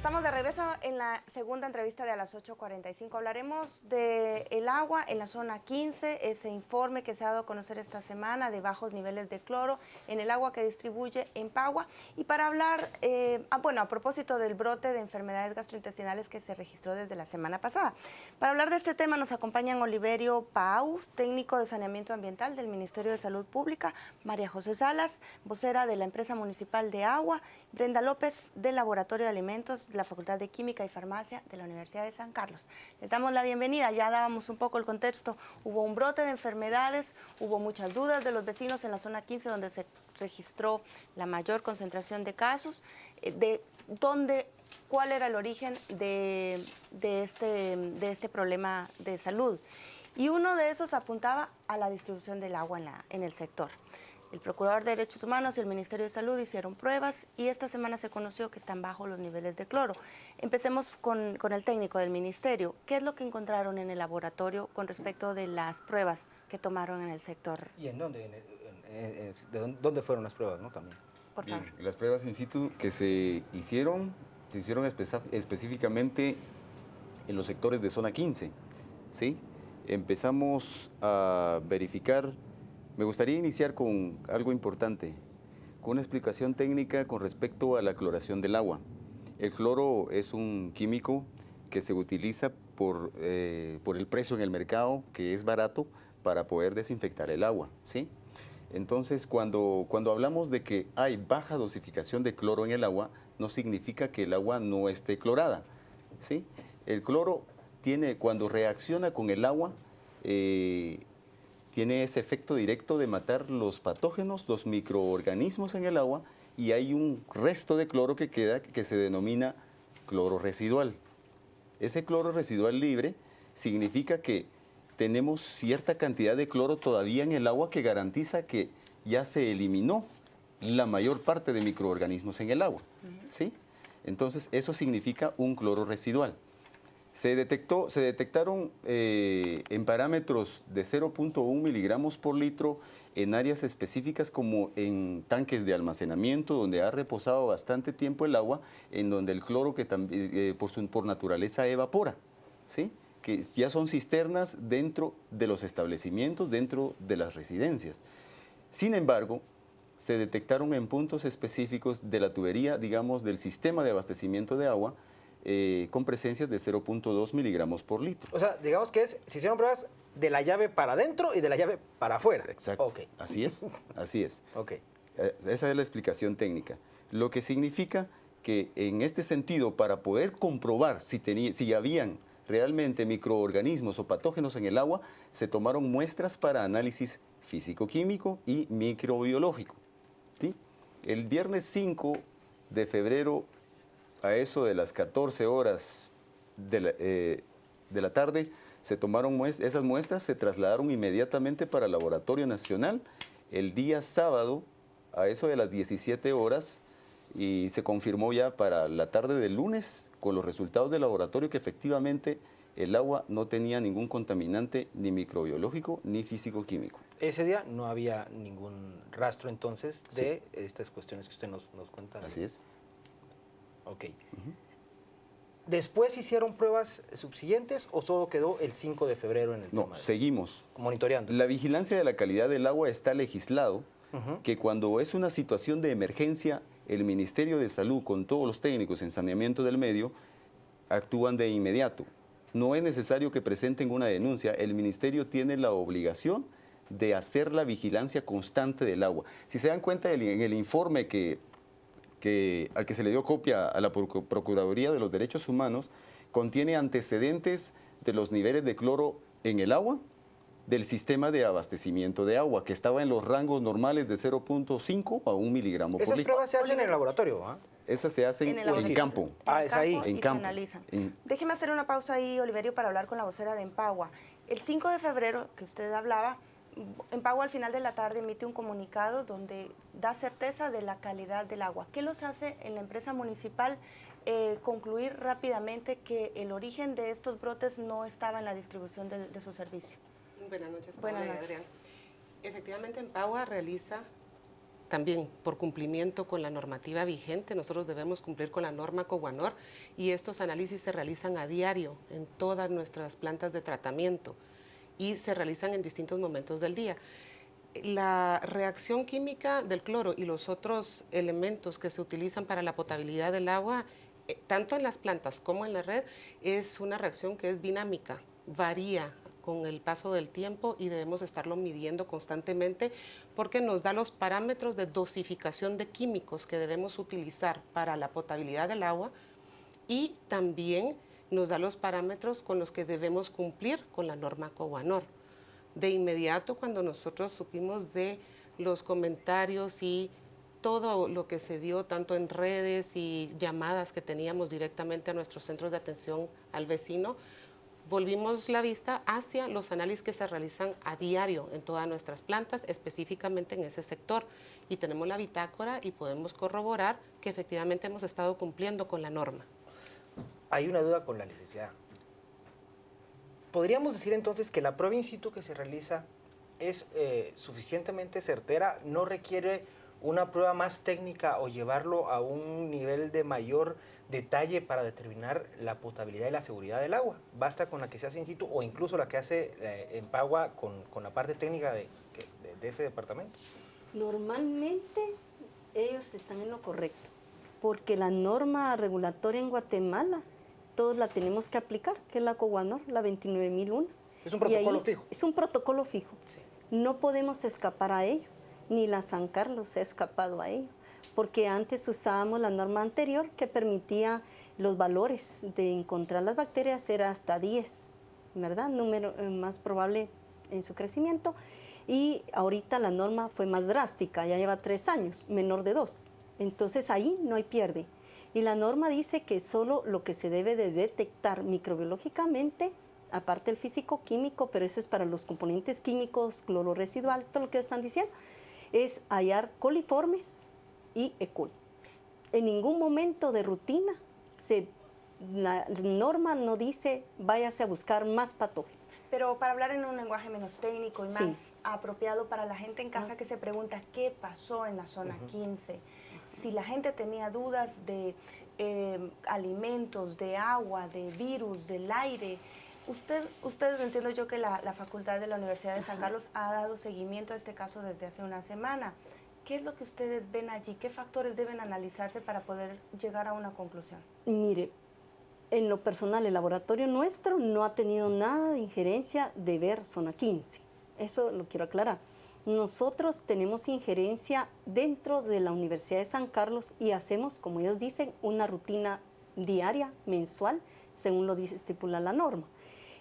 Estamos de regreso en la segunda entrevista de A las 8:45. Hablaremos del agua en la zona 15, ese informe que se ha dado a conocer esta semana de bajos niveles de cloro en el agua que distribuye Empagua. Y para hablar, a propósito del brote de enfermedades gastrointestinales que se registró desde la semana pasada. Para hablar de este tema nos acompañan Oliverio Paus, técnico de saneamiento ambiental del Ministerio de Salud Pública, María José Salas, vocera de la empresa municipal de agua, Brenda López, del Laboratorio de Alimentos de la Facultad de Química y Farmacia de la Universidad de San Carlos. Les damos la bienvenida, ya dábamos un poco el contexto. Hubo un brote de enfermedades, hubo muchas dudas de los vecinos en la zona 15 donde se registró la mayor concentración de casos, cuál era el origen de este problema de salud. Y uno de esos apuntaba a la distribución del agua en el sector. El Procurador de Derechos Humanos y el Ministerio de Salud hicieron pruebas y esta semana se conoció que están bajos los niveles de cloro. Empecemos con el técnico del Ministerio. ¿Qué es lo que encontraron en el laboratorio con respecto de las pruebas que tomaron en el sector? ¿Y en dónde? ¿Dónde fueron las pruebas, no? También. Por favor. Bien, las pruebas in situ que se hicieron específicamente en los sectores de zona 15, ¿sí? Empezamos a verificar. Me gustaría iniciar con algo importante, con una explicación técnica con respecto a la cloración del agua. El cloro es un químico que se utiliza por el precio en el mercado, que es barato, para poder desinfectar el agua, ¿sí? Entonces, cuando hablamos de que hay baja dosificación de cloro en el agua, no significa que el agua no esté clorada, ¿sí? El cloro cuando reacciona con el agua, tiene ese efecto directo de matar los patógenos, los microorganismos en el agua, y hay un resto de cloro que queda que se denomina cloro residual. Ese cloro residual libre significa que tenemos cierta cantidad de cloro todavía en el agua que garantiza que ya se eliminó la mayor parte de microorganismos en el agua, ¿sí? Entonces, eso significa un cloro residual. Se detectaron en parámetros de 0.1 miligramos por litro en áreas específicas como en tanques de almacenamiento donde ha reposado bastante tiempo el agua, en donde el cloro que por naturaleza evapora, ¿sí? Que ya son cisternas dentro de los establecimientos, dentro de las residencias. Sin embargo, se detectaron en puntos específicos de la tubería, digamos, del sistema de abastecimiento de agua, con presencias de 0.2 miligramos por litro. O sea, digamos que se hicieron pruebas de la llave para adentro y de la llave para afuera. Exacto. Okay. Así es, así es. Okay. Esa es la explicación técnica. Lo que significa que en este sentido, para poder comprobar si habían realmente microorganismos o patógenos en el agua, se tomaron muestras para análisis físico-químico y microbiológico, ¿sí? El viernes 5 de febrero, a eso de las 14 horas de la tarde, se tomaron esas muestras, se trasladaron inmediatamente para el Laboratorio Nacional. El día sábado, a eso de las 17 horas, y se confirmó ya para la tarde del lunes, con los resultados del laboratorio, que efectivamente el agua no tenía ningún contaminante ni microbiológico ni físico-químico. Ese día no había ningún rastro entonces de estas cuestiones que usted nos cuenta. Así es. Ok. ¿Después hicieron pruebas subsiguientes o solo quedó el 5 de febrero en el tema? No, seguimos monitoreando. La vigilancia de la calidad del agua está legislado, que cuando es una situación de emergencia, el Ministerio de Salud, con todos los técnicos en saneamiento del medio, actúan de inmediato. No es necesario que presenten una denuncia, el Ministerio tiene la obligación de hacer la vigilancia constante del agua. Si se dan cuenta en el informe al que se le dio copia a la Procuraduría de los Derechos Humanos, contiene antecedentes de los niveles de cloro en el agua del sistema de abastecimiento de agua, que estaba en los rangos normales de 0.5 a 1 miligramo por litro. Esas pruebas se hacen en el laboratorio, ¿ah? Esas se hacen en campo. Es ahí. En campo. Se analizan. Déjeme hacer una pausa ahí, Oliverio, para hablar con la vocera de Empagua. El 5 de febrero, que usted hablaba, Empagua al final de la tarde emite un comunicado donde da certeza de la calidad del agua. ¿Qué los hace en la empresa municipal concluir rápidamente que el origen de estos brotes no estaba en la distribución de su servicio? Buenas noches, Buenas Paola y noches. Adrián. Efectivamente, Empagua realiza también por cumplimiento con la normativa vigente, nosotros debemos cumplir con la norma COGUANOR y estos análisis se realizan a diario en todas nuestras plantas de tratamiento y se realizan en distintos momentos del día. La reacción química del cloro y los otros elementos que se utilizan para la potabilidad del agua, tanto en las plantas como en la red, es una reacción que es dinámica, varía con el paso del tiempo y debemos estarlo midiendo constantemente porque nos da los parámetros de dosificación de químicos que debemos utilizar para la potabilidad del agua y también nos da los parámetros con los que debemos cumplir con la norma COGUANOR. De inmediato, cuando nosotros supimos de los comentarios y todo lo que se dio, tanto en redes y llamadas que teníamos directamente a nuestros centros de atención al vecino, volvimos la vista hacia los análisis que se realizan a diario en todas nuestras plantas, específicamente en ese sector. Y tenemos la bitácora y podemos corroborar que efectivamente hemos estado cumpliendo con la norma. Hay una duda con la licenciada. ¿Podríamos decir entonces que la prueba in situ que se realiza es suficientemente certera? ¿No requiere una prueba más técnica o llevarlo a un nivel de mayor detalle para determinar la potabilidad y la seguridad del agua? ¿Basta con la que se hace in situ o incluso la que hace en Pagua con la parte técnica de ese departamento? Normalmente ellos están en lo correcto, porque la norma regulatoria en Guatemala todos la tenemos que aplicar, que es la COGUANOR, la 29001. ¿Es un protocolo fijo? Es un protocolo fijo. Sí. No podemos escapar a ello, ni la San Carlos se ha escapado a ello, porque antes usábamos la norma anterior que permitía los valores de encontrar las bacterias era hasta 10, ¿verdad? Número más probable en su crecimiento. Y ahorita la norma fue más drástica, ya lleva 3 años, menor de 2. Entonces ahí no hay pierde. Y la norma dice que solo lo que se debe de detectar microbiológicamente, aparte del físico-químico, pero eso es para los componentes químicos, cloro residual, todo lo que están diciendo, es hallar coliformes y E. coli. En ningún momento de rutina la norma no dice váyase a buscar más patógenos. Pero para hablar en un lenguaje menos técnico y más apropiado para la gente en casa que se pregunta qué pasó en la zona 15, si la gente tenía dudas de alimentos, de agua, de virus, del aire, ustedes entiendo yo que la Facultad de la Universidad de San Carlos ha dado seguimiento a este caso desde hace una semana. ¿Qué es lo que ustedes ven allí? ¿Qué factores deben analizarse para poder llegar a una conclusión? Mire, en lo personal, el laboratorio nuestro no ha tenido nada de injerencia de ver zona 15. Eso lo quiero aclarar. Nosotros tenemos injerencia dentro de la Universidad de San Carlos y hacemos, como ellos dicen, una rutina diaria, mensual, según lo dice, estipula la norma.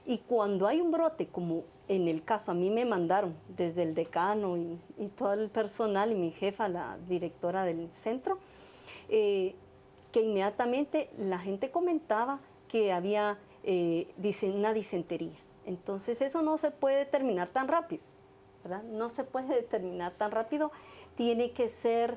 Y cuando hay un brote, como en el caso, a mí me mandaron desde el decano y todo el personal y mi jefa, la directora del centro, que inmediatamente la gente comentaba que había una disentería. Entonces eso no se puede determinar tan rápido, ¿verdad? No se puede determinar tan rápido, tiene que ser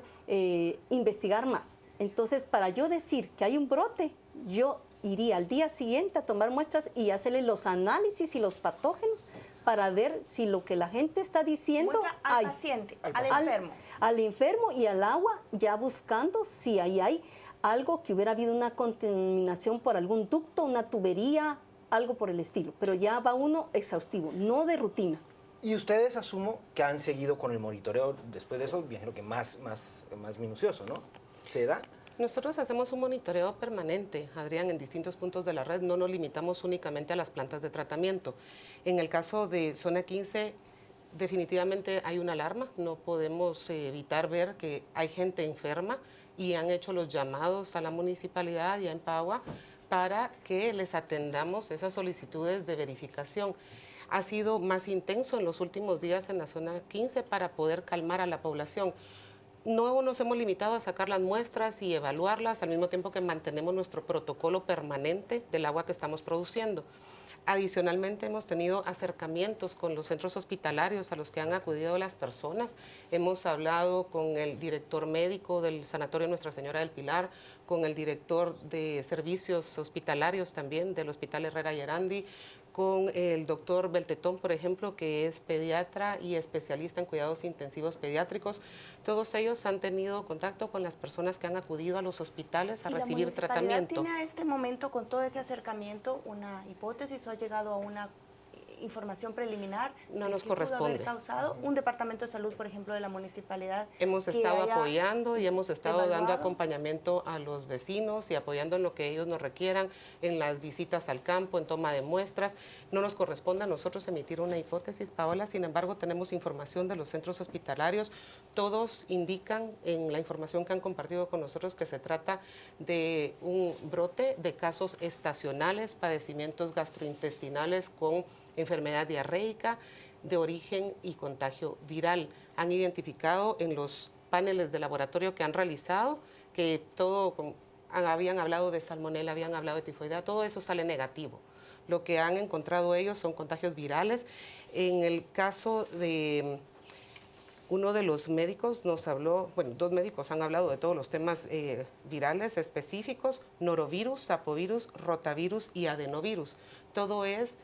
investigar más. Entonces, para yo decir que hay un brote, yo iría al día siguiente a tomar muestras y hacerle los análisis y los patógenos para ver si lo que la gente está diciendo muestra al paciente, al enfermo. Al enfermo y al agua, ya buscando si ahí hay algo que hubiera habido una contaminación por algún ducto, una tubería, algo por el estilo. Pero ya va uno exhaustivo, no de rutina. Y ustedes asumo que han seguido con el monitoreo después de eso, me imagino que más minucioso, ¿no? ¿Se da? Nosotros hacemos un monitoreo permanente, Adrián, en distintos puntos de la red. No nos limitamos únicamente a las plantas de tratamiento. En el caso de zona 15, definitivamente hay una alarma. No podemos evitar ver que hay gente enferma y han hecho los llamados a la municipalidad y a Empagua para que les atendamos esas solicitudes de verificación. Ha sido más intenso en los últimos días en la zona 15 para poder calmar a la población. No nos hemos limitado a sacar las muestras y evaluarlas al mismo tiempo que mantenemos nuestro protocolo permanente del agua que estamos produciendo. Adicionalmente, hemos tenido acercamientos con los centros hospitalarios a los que han acudido las personas. Hemos hablado con el director médico del Sanatorio Nuestra Señora del Pilar, con el director de servicios hospitalarios también del Hospital Herrera Yerandi, con el doctor Beltetón, por ejemplo, que es pediatra y especialista en cuidados intensivos pediátricos. Todos ellos han tenido contacto con las personas que han acudido a los hospitales a recibir tratamiento. ¿Tiene a este momento, con todo ese acercamiento, una hipótesis o ha llegado a una información preliminar? No nos ¿Qué pudo haber corresponde. causado? Un departamento de salud, por ejemplo, de la municipalidad. Hemos que estado haya apoyando y hemos estado dando evaluado. acompañamiento a los vecinos y apoyando en lo que ellos nos requieran, en las visitas al campo, en toma de muestras. No nos corresponde a nosotros emitir una hipótesis, Paola, sin embargo tenemos información de los centros hospitalarios. Todos indican en la información que han compartido con nosotros que se trata de un brote de casos estacionales, padecimientos gastrointestinales con enfermedad diarreica de origen y contagio viral. Han identificado en los paneles de laboratorio que han realizado que habían hablado de salmonela, habían hablado de tifoidea, todo eso sale negativo. Lo que han encontrado ellos son contagios virales. En el caso de uno de los médicos nos habló, bueno, 2 médicos han hablado de todos los temas virales específicos: norovirus, sapovirus, rotavirus y adenovirus. Todo es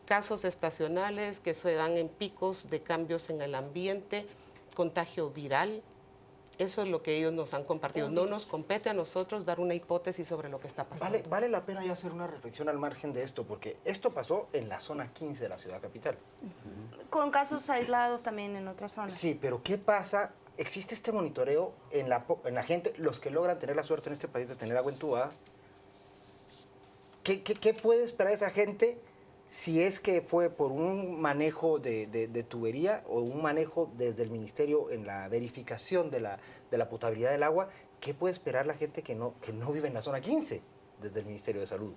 casos estacionales que se dan en picos de cambios en el ambiente, contagio viral. Eso es lo que ellos nos han compartido. No nos compete a nosotros dar una hipótesis sobre lo que está pasando. Vale la pena ya hacer una reflexión al margen de esto, porque esto pasó en la zona 15 de la ciudad capital. Con casos aislados también en otras zonas. Sí, pero ¿qué pasa? Existe este monitoreo en la gente, los que logran tener la suerte en este país de tener agua entubada. ¿Qué puede esperar esa gente si es que fue por un manejo de tubería o un manejo desde el ministerio en la verificación de la potabilidad del agua? ¿Qué puede esperar la gente que no vive en la zona 15 desde el Ministerio de Salud?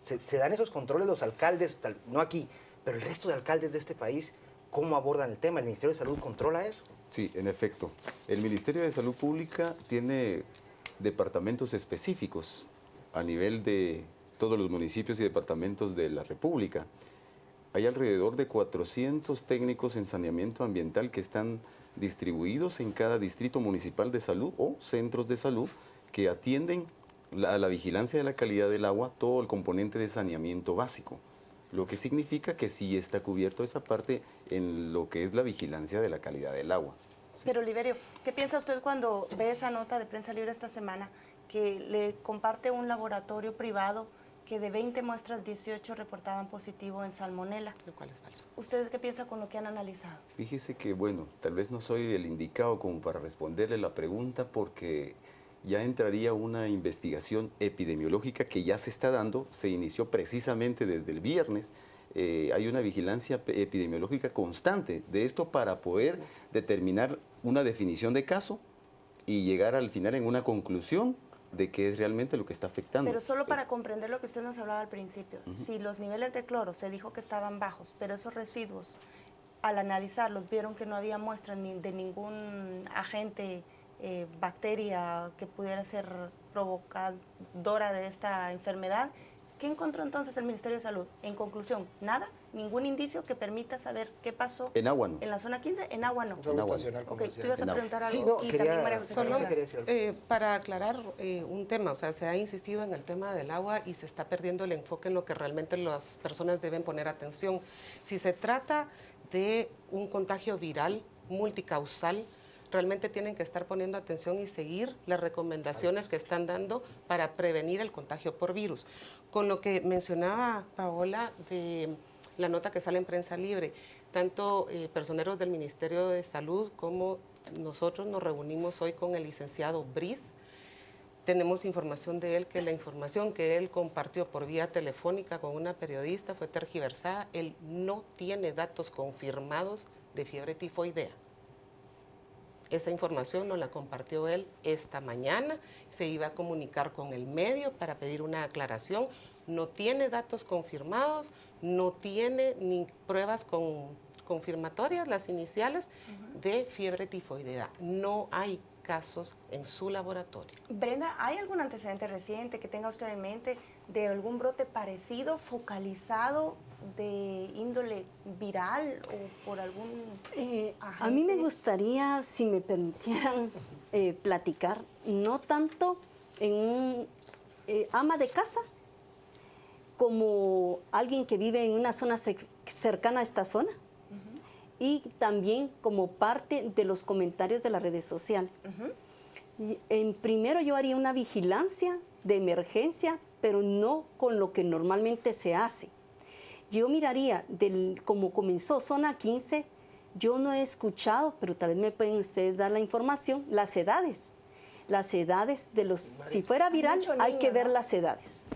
Se dan esos controles los alcaldes, no aquí, pero el resto de alcaldes de este país, ¿cómo abordan el tema? ¿El Ministerio de Salud controla eso? Sí, en efecto. El Ministerio de Salud Pública tiene departamentos específicos a nivel de todos los municipios y departamentos de la República. Hay alrededor de 400 técnicos en saneamiento ambiental que están distribuidos en cada distrito municipal de salud o centros de salud que atienden a la vigilancia de la calidad del agua, todo el componente de saneamiento básico, lo que significa que sí está cubierto esa parte en lo que es la vigilancia de la calidad del agua. Sí. Pero Oliverio, ¿qué piensa usted cuando ve esa nota de Prensa Libre esta semana que le comparte un laboratorio privado que de 20 muestras 18 reportaban positivo en salmonela? Lo cual es falso. ¿Usted qué piensa con lo que han analizado? Fíjese que, bueno, tal vez no soy el indicado como para responderle la pregunta porque ya entraría una investigación epidemiológica que ya se está dando, se inició precisamente desde el viernes. Hay una vigilancia epidemiológica constante de esto para poder determinar una definición de caso y llegar al final en una conclusión de qué es realmente lo que está afectando. Pero solo para comprender lo que usted nos hablaba al principio, si los niveles de cloro se dijo que estaban bajos, pero esos residuos, al analizarlos, vieron que no había muestras de ningún agente, bacteria que pudiera ser provocadora de esta enfermedad, ¿qué encontró entonces el Ministerio de Salud? En conclusión, nada, ningún indicio que permita saber qué pasó. En agua no. En la zona 15, en agua no. En agua estacional, como Ok, decía. tú ibas a En agua. preguntar algo. Sí, no, y quería- también María José solo- Carolina. quería decir algo. Para aclarar un tema, o sea, se ha insistido en el tema del agua y se está perdiendo el enfoque en lo que realmente las personas deben poner atención. Si se trata de un contagio viral multicausal, realmente tienen que estar poniendo atención y seguir las recomendaciones que están dando para prevenir el contagio por virus. Con lo que mencionaba Paola de la nota que sale en Prensa Libre, tanto personeros del Ministerio de Salud como nosotros nos reunimos hoy con el licenciado Briz. Tenemos información de él que la información que él compartió por vía telefónica con una periodista fue tergiversada. Él no tiene datos confirmados de fiebre tifoidea. Esa información nos la compartió él esta mañana. Se iba a comunicar con el medio para pedir una aclaración. No tiene datos confirmados, no tiene ni pruebas confirmatorias, las iniciales, de fiebre tifoidea. No hay casos en su laboratorio. Brenda, ¿hay algún antecedente reciente que tenga usted en mente de algún brote parecido, focalizado, de índole viral o por algún A mí me agente? gustaría, si me permitieran platicar, no tanto en un ama de casa como alguien que vive en una zona cercana a esta zona y también como parte de los comentarios de las redes sociales. Primero yo haría una vigilancia de emergencia, pero no con lo que normalmente se hace. Yo miraría, como comenzó zona 15, yo no he escuchado, pero tal vez me pueden ustedes dar la información, las edades. Las edades de los... Si fuera viral, hay que ver las edades.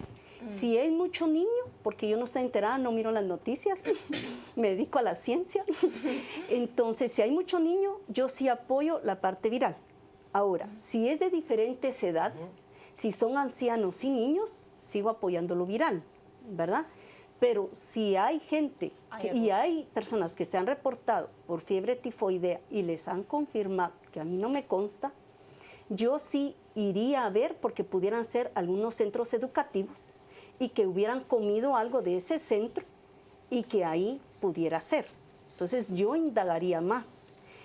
Si es mucho niño, porque yo no estoy enterada, no miro las noticias, me dedico a la ciencia. Entonces, si hay mucho niño, yo sí apoyo la parte viral. Ahora, si es de diferentes edades, si son ancianos y niños, sigo apoyando lo viral, ¿verdad? Pero si hay gente y hay personas que se han reportado por fiebre tifoidea y les han confirmado, que a mí no me consta, yo sí iría a ver porque pudieran ser algunos centros educativos y que hubieran comido algo de ese centro y que ahí pudiera ser. Entonces yo indagaría más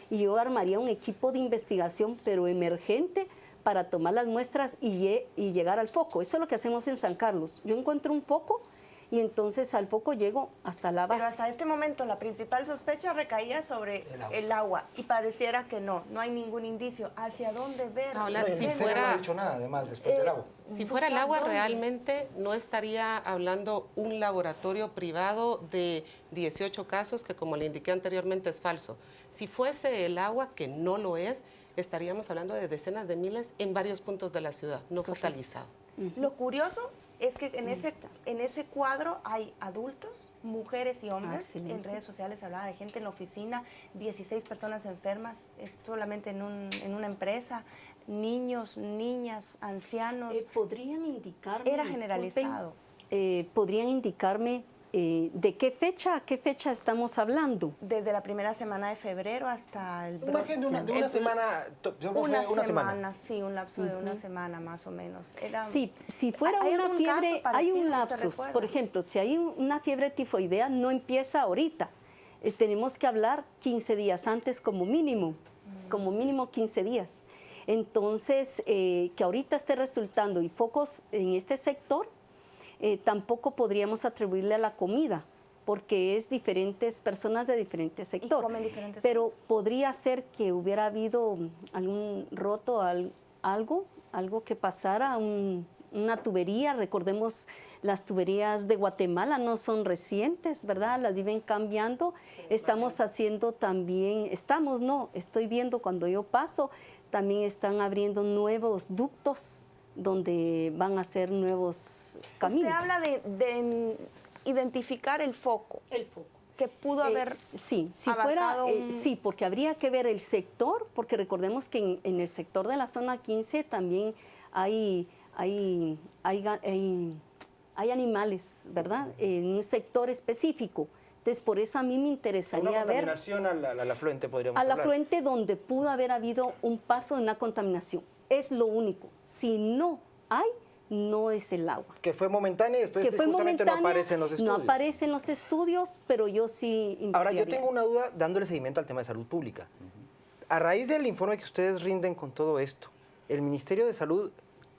y yo armaría un equipo de investigación, pero emergente, para tomar las muestras y llegar al foco. Eso es lo que hacemos en San Carlos. Yo encuentro un foco y entonces al foco llego hasta la base. Pero hasta este momento la principal sospecha recaía sobre el agua y pareciera que no hay ningún indicio. ¿Hacia dónde ver? Hablar, el ministerio no ha dicho nada, además, después del agua. Si fuera el agua, realmente no estaría hablando un laboratorio privado de 18 casos, que como le indiqué anteriormente es falso. Si fuese el agua, que no lo es, estaríamos hablando de decenas de miles en varios puntos de la ciudad, no focalizado. Lo curioso es que en ese cuadro hay adultos, mujeres y hombres. En redes sociales hablaba de gente en la oficina, 16 personas enfermas, solamente en una empresa, niños, niñas, ancianos. ¿Podrían indicarme? Era generalizado. ¿Podrían indicarme de qué fecha a qué fecha estamos hablando? Desde la primera semana de febrero hasta el... Un margen de una semana, una semana. Sí, un lapso de una semana más o menos. Sí, si fuera una fiebre, hay un lapsus. Por ejemplo, si hay una fiebre tifoidea, no empieza ahorita. Tenemos que hablar 15 días antes como mínimo 15 días. Entonces, que ahorita esté resultando y focos en este sector, tampoco podríamos atribuirle a la comida, porque es diferentes personas de diferentes sectores. Pero cosas. Podría ser que hubiera habido algún roto, algo que pasara, una tubería. Recordemos, las tuberías de Guatemala no son recientes, ¿verdad? Las viven cambiando. Estamos haciendo también, estoy viendo cuando yo paso, también están abriendo nuevos ductos donde van a hacer nuevos caminos. Usted habla de identificar el foco. El foco. Que pudo haber sí, si fuera, sí, porque habría que ver el sector, porque recordemos que en el sector de la zona 15 también hay animales, ¿verdad? En un sector específico. Entonces, por eso a mí me interesaría ver... Una contaminación al afluente, podríamos hablar. Al afluente donde pudo haber habido un paso de una contaminación. Es lo único. Si no hay, no es el agua. Que fue momentánea y después justamente no aparece en los estudios. No aparece en los estudios, pero yo sí investigaría. Ahora, yo tengo una duda dándole seguimiento al tema de salud pública. A raíz del informe que ustedes rinden con todo esto, ¿el Ministerio de Salud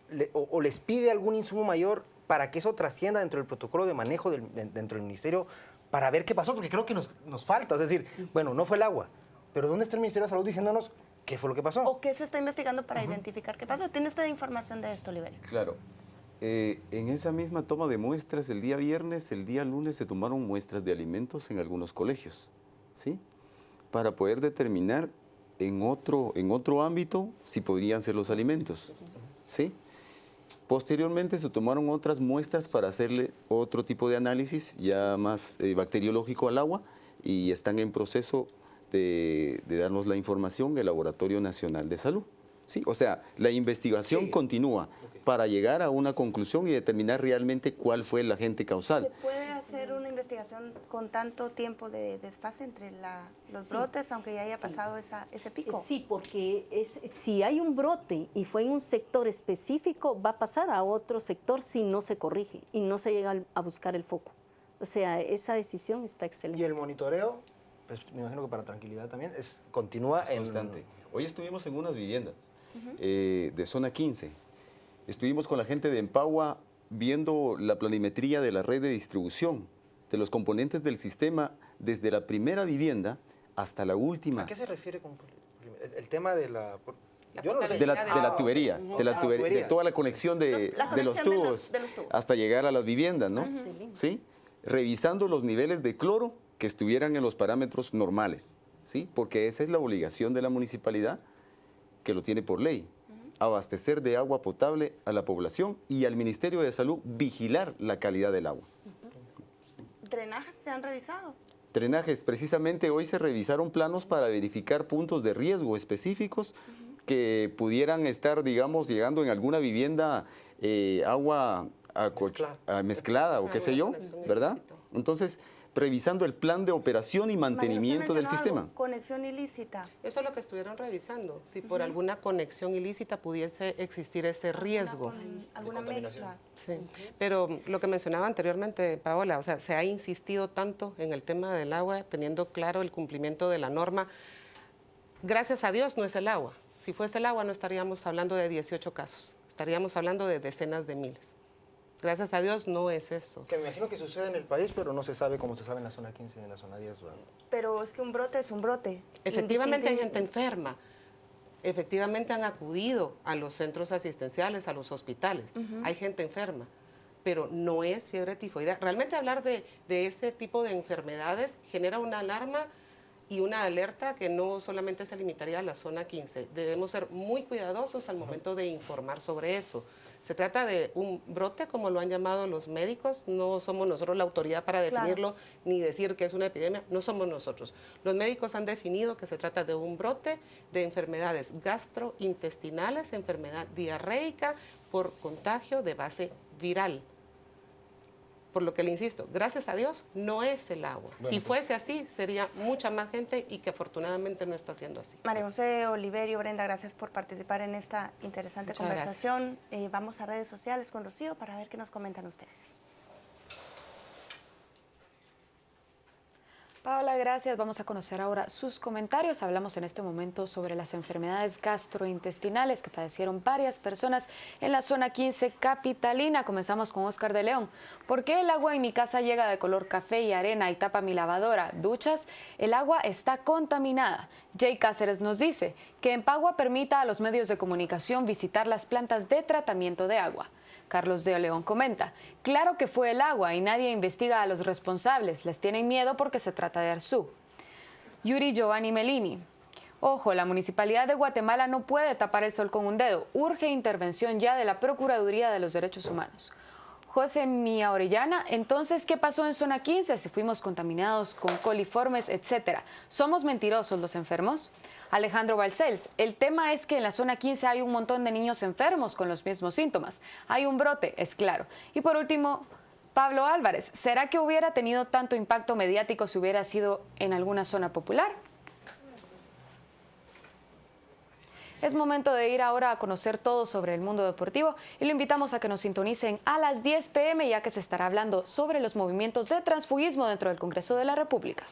les pide algún insumo mayor para que eso trascienda dentro del protocolo de manejo dentro del Ministerio para ver qué pasó? Porque creo que nos falta. Es decir, bueno, no fue el agua, pero ¿dónde está el Ministerio de Salud diciéndonos qué fue lo que pasó? ¿O qué se está investigando para identificar qué pasó? ¿Tiene usted información de esto, Oliverio? Claro. En esa misma toma de muestras, el día viernes, el día lunes se tomaron muestras de alimentos en algunos colegios, ¿sí? Para poder determinar en otro ámbito si podrían ser los alimentos, ¿sí? Posteriormente se tomaron otras muestras para hacerle otro tipo de análisis ya más bacteriológico al agua y están en proceso de darnos la información del Laboratorio Nacional de Salud. Sí, o sea, la investigación continúa para llegar a una conclusión y determinar realmente cuál fue el agente causal. ¿Se puede hacer una investigación con tanto tiempo de desfase entre los brotes, aunque ya haya pasado ese pico? Sí, porque si hay un brote y fue en un sector específico, va a pasar a otro sector si no se corrige y no se llega a buscar el foco. O sea, esa decisión está excelente. ¿Y el monitoreo? Pues me imagino que para tranquilidad también continúa en... constante. Hoy estuvimos en unas viviendas de zona 15. Estuvimos con la gente de Empagua viendo la planimetría de la red de distribución, de los componentes del sistema, desde la primera vivienda hasta la última. ¿A qué se refiere con el tema de la... Yo no lo de la tubería, de toda la conexión de los tubos hasta llegar a las viviendas, ¿no? ¿Sí? Revisando los niveles de cloro que estuvieran en los parámetros normales, ¿sí? Porque esa es la obligación de la municipalidad, que lo tiene por ley, abastecer de agua potable a la población y al Ministerio de Salud vigilar la calidad del agua. ¿Drenajes se han revisado? Drenajes, precisamente hoy se revisaron planos para verificar puntos de riesgo específicos que pudieran estar, digamos, llegando en alguna vivienda agua mezclada o qué sé yo, ¿verdad? Entonces, revisando el plan de operación y mantenimiento del sistema. Conexión ilícita. Eso es lo que estuvieron revisando, si por alguna conexión ilícita pudiese existir ese riesgo. ¿Alguna mezcla? Sí, pero lo que mencionaba anteriormente, Paola, o sea, se ha insistido tanto en el tema del agua, teniendo claro el cumplimiento de la norma. Gracias a Dios no es el agua. Si fuese el agua no estaríamos hablando de 18 casos, estaríamos hablando de decenas de miles. Gracias a Dios no es eso. Que me imagino que sucede en el país, pero no se sabe cómo se sabe en la zona 15 y en la zona 10. ¿verdad? Pero es que un brote es un brote. Efectivamente hay gente enferma. Efectivamente han acudido a los centros asistenciales, a los hospitales. Hay gente enferma, pero no es fiebre tifoidea. Realmente hablar de ese tipo de enfermedades genera una alarma y una alerta que no solamente se limitaría a la zona 15. Debemos ser muy cuidadosos al momento de informar sobre eso. Se trata de un brote, como lo han llamado los médicos. No somos nosotros la autoridad para definirlo, ni decir que es una epidemia. No somos nosotros. Los médicos han definido que se trata de un brote de enfermedades gastrointestinales, enfermedad diarreica por contagio de base viral. Por lo que le insisto, gracias a Dios no es el agua. Bueno, si fuese así, sería mucha más gente y que afortunadamente no está siendo así. María José, Oliverio, Brenda, gracias por participar en esta interesante conversación. Vamos a redes sociales con Rocío para ver qué nos comentan ustedes. Paola, gracias. Vamos a conocer ahora sus comentarios. Hablamos en este momento sobre las enfermedades gastrointestinales que padecieron varias personas en la zona 15 capitalina. Comenzamos con Oscar de León. ¿Por qué el agua en mi casa llega de color café y arena y tapa mi lavadora? ¿Duchas? El agua está contaminada. Jay Cáceres nos dice que Empagua permita a los medios de comunicación visitar las plantas de tratamiento de agua. Carlos de León comenta, claro que fue el agua y nadie investiga a los responsables, les tienen miedo porque se trata de Arzú. Yuri Giovanni Melini, ojo, la Municipalidad de Guatemala no puede tapar el sol con un dedo, urge intervención ya de la Procuraduría de los Derechos Humanos. José Mía Orellana, entonces, ¿qué pasó en zona 15 si fuimos contaminados con coliformes, etcétera? ¿Somos mentirosos los enfermos? Alejandro Balcells, el tema es que en la zona 15 hay un montón de niños enfermos con los mismos síntomas. Hay un brote, es claro. Y por último, Pablo Álvarez, ¿será que hubiera tenido tanto impacto mediático si hubiera sido en alguna zona popular? Es momento de ir ahora a conocer todo sobre el mundo deportivo y lo invitamos a que nos sintonicen a las 10 p.m. ya que se estará hablando sobre los movimientos de transfugismo dentro del Congreso de la República.